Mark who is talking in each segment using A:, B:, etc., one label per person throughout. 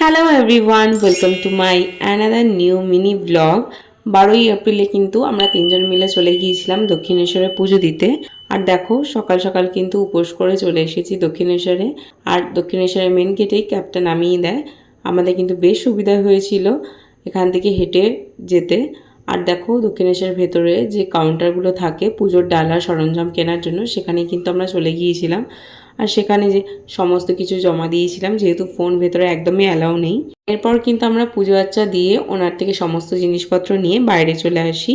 A: Hello everyone, welcome to my another new mini blog. 12ই এপ্রিলে কিন্তু আমরা তিনজন মিলে চলে গিয়েছিলাম দক্ষিণেশ্বরে পুজো দিতে। আর দেখো সকাল সকাল কিন্তু উপোস করে চলে এসেছি দক্ষিণেশ্বরে। আর দক্ষিণেশ্বরের মেন গেটেই ক্যাবটা নামিয়ে দেয়। আমাদের কিন্তু বেশ সুবিধা হয়েছিল এখান থেকে হেঁটে যেতে। আর দেখো দক্ষিণেশ্বরের ভেতরে যে কাউন্টারগুলো থাকে পুজোর ডালা সরঞ্জাম কেনার জন্য, সেখানে কিন্তু আমরা চলে গিয়েছিলাম। আর সেখানে যে সমস্ত কিছু জমা দিয়েছিলাম, যেহেতু ফোন ভেতরে একদমই অ্যালাউ নেই। এরপর কিন্তু আমরা পুজো আচ্চা দিয়ে ওনার থেকে সমস্ত জিনিসপত্র নিয়ে বাইরে চলে আসি।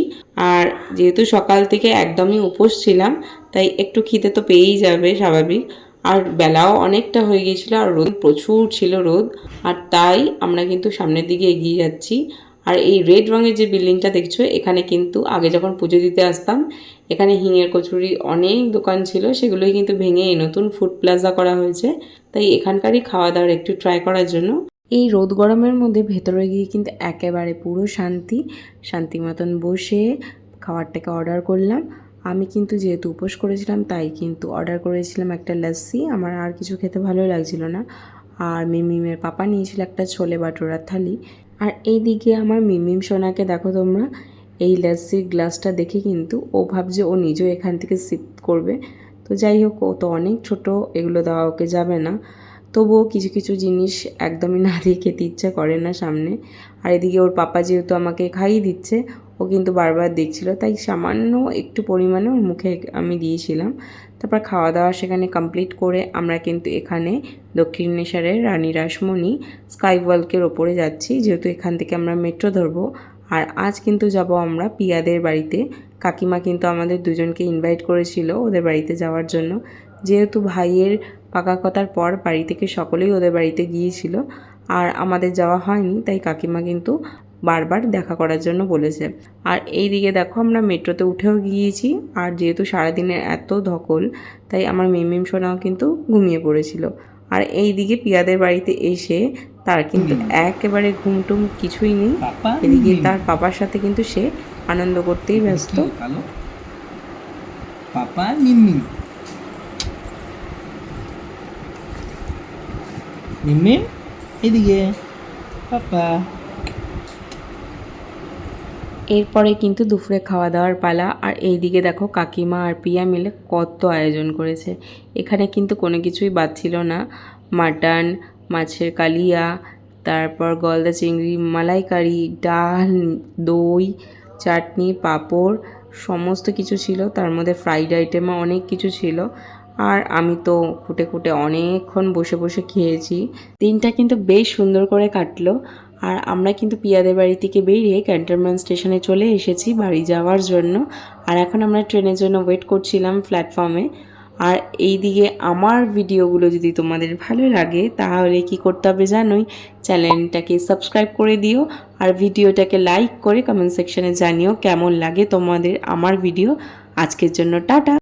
A: আর যেহেতু সকাল থেকে একদমই উপোস ছিলাম, তাই একটু খিদে তো পেয়েই যাবে স্বাভাবিক। আর বেলাও অনেকটা হয়ে গিয়েছিল, আর রোদ প্রচুর ছিল রোদ। আর তাই আমরা কিন্তু সামনের দিকে এগিয়ে যাচ্ছি। আর এই রেড রঙের যে বিল্ডিংটা দেখছো, এখানে কিন্তু আগে যখন পুজো দিতে আসতাম, এখানে হিঙের কচুরি অনেক দোকান ছিল, সেগুলোই কিন্তু ভেঙে এই নতুন ফুড প্লাজা করা হয়েছে। তাই এখানকারই খাওয়া দাওয়ার একটু ট্রাই করার জন্য এই রোদ গরমের মধ্যে ভেতরে গিয়ে কিন্তু একেবারে পুরো শান্তি মতন বসে খাবারটাকে অর্ডার করলাম। আমি কিন্তু যেহেতু উপোস করেছিলাম, তাই কিন্তু অর্ডার করেছিলাম একটা লস্যি। আমার আর কিছু খেতে ভালো লাগছিল না। আর মিমিমের পাপা নিয়েছিল একটা ছোলে বাটোরার থালি। আর এইদিকে আমার মিমিম সোনাকে দেখো তোমরা, এই লস্যির গ্লাসটা দেখে কিন্তু ও ভাবছে ও নিজেও এখান থেকে সিপ করবে। তো যাই হোক, ও তো অনেক ছোট, এগুলো দেওয়া ওকে যাবে না। তবুও কিছু কিছু জিনিস একদমই না দিয়ে খেতে ইচ্ছা করে না সামনে। আর এদিকে ওর পাপা যেহেতু আমাকে খাইয়ে দিচ্ছে, ও কিন্তু বারবার দেখছিল, তাই সামান্য একটু পরিমাণে ওর মুখে আমি দিয়েছিলাম। তারপর খাওয়া দাওয়া সেখানে কমপ্লিট করে আমরা কিন্তু এখানে দক্ষিণেশ্বরের রানী রাসমণি স্কাই ওয়াকের ওপরে যাচ্ছি, যেহেতু এখান থেকে আমরা মেট্রো ধরবো। আর আজ কিন্তু যাব আমরা পিয়াদের বাড়িতে। কাকিমা কিন্তু আমাদের দুজনকে ইনভাইট করেছিল ওদের বাড়িতে যাওয়ার জন্য। যেহেতু ভাইয়ের পাকা কথার পর বাড়ি থেকে সকলেই ওদের বাড়িতে গিয়েছিল, আর আমাদের যাওয়া হয়নি, তাই কাকিমা কিন্তু বারবার দেখা করার জন্য বলেছে। আর এই দিকে দেখো আমরা মেট্রোতে উঠেও গিয়েছি। আর যেহেতু সারাদিনের এত ধকল, তাই আমার মিমিম সোনাও কিন্তু ঘুমিয়ে পড়েছিল। আর এই দিকে পিয়াদের বাড়িতে এসে তার কিন্তু একেবারে ঘুমটুম কিছুই নেই। এদিকে তার পাপার সাথে কিন্তু সে আনন্দ করতেই ব্যস্ত।
B: পাপা মিমি মিমি এদিকে পাপা।
A: এরপরে কিন্তু দুপুরে খাওয়া দাওয়ার পালা। আর এই দিকে দেখো কাকিমা আর পিয়া মিলে কত আয়োজন করেছে। এখানে কিন্তু কোনো কিছুই বাদ ছিল না। মাটন, মাছের কালিয়া, তারপর গলদা চিংড়ি, মালাইকারি, ডাল, দই, চাটনি, পাঁপড়, সমস্ত কিছু ছিল। তার মধ্যে ফ্রাইড আইটেমও অনেক কিছু ছিল। আর আমি তো খুঁটে খুঁটে অনেকক্ষণ বসে বসে খেয়েছি। দিনটা কিন্তু বেশ সুন্দর করে কাটলো। আর আমরা কিন্তু পিয়াদের বাড়ি থেকে বেরিয়ে ক্যান্টনমেন্ট স্টেশনে চলে এসেছি বাড়ি যাওয়ার জন্য। আর এখন আমরা ট্রেনের জন্য ওয়েট করছিলাম প্ল্যাটফর্মে। আর এই দিকে আমার ভিডিওগুলো যদি তোমাদের ভালো লাগে, তাহলে কি করতে হবে জানোই, চ্যানেলটাকে সাবস্ক্রাইব করে দিও। আর ভিডিওটাকে লাইক করে কমেন্ট সেকশনে জানিও কেমন লাগে তোমাদের আমার ভিডিও। আজকের জন্য টাটা।